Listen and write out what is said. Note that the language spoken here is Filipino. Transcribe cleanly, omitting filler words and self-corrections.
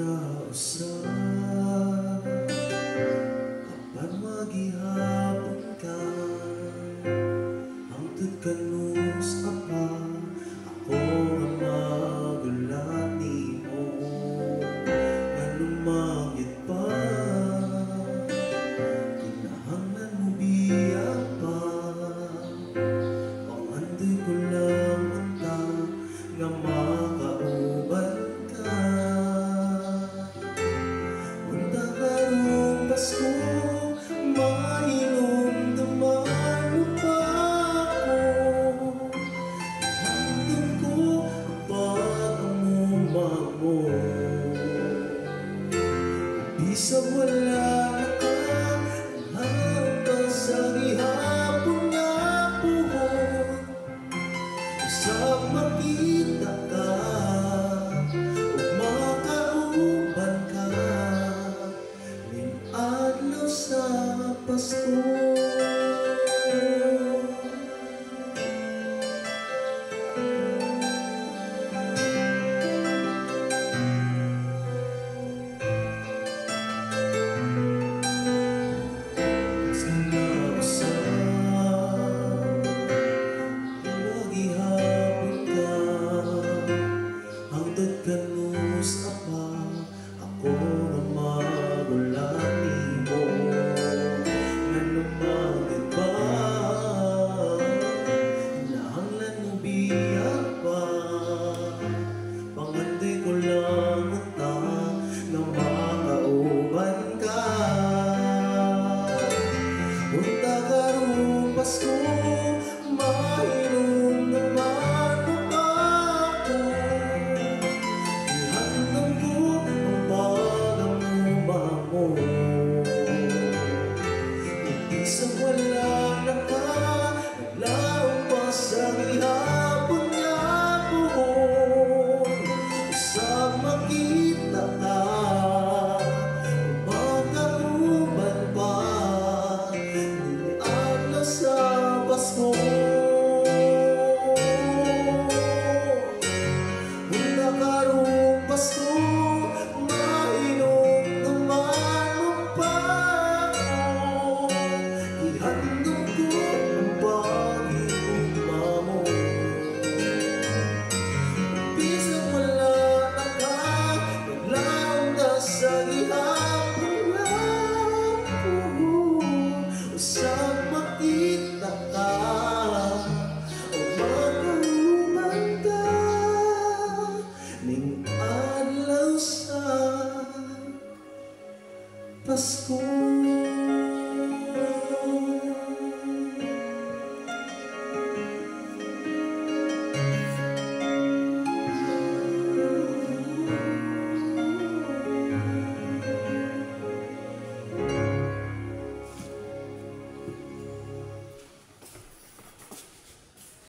nausap apan maghihapon ka hangtod kanus apa ako ang magulat nimo manumangit pa kinahanglan mo biya pa pangandoy ko lang unta nga makauban ka unta karong Pasko mahinumduman mo pa ako hangtod ko kapag ang umang mo bisag wala na ka hanggang sa gihapon nga puhon usap makita ka ug makauban ka ning adlaw sa Pasko. Kanus apa ako ang magulat nimo manumangit ba hinahanglan mo biya pa pangandoy ko lang unta nga makauban ka unta karong Pasko mahinom naman mo pa ako isang wala na ka naglaong pa sa gihapon nga buhon usap makita ka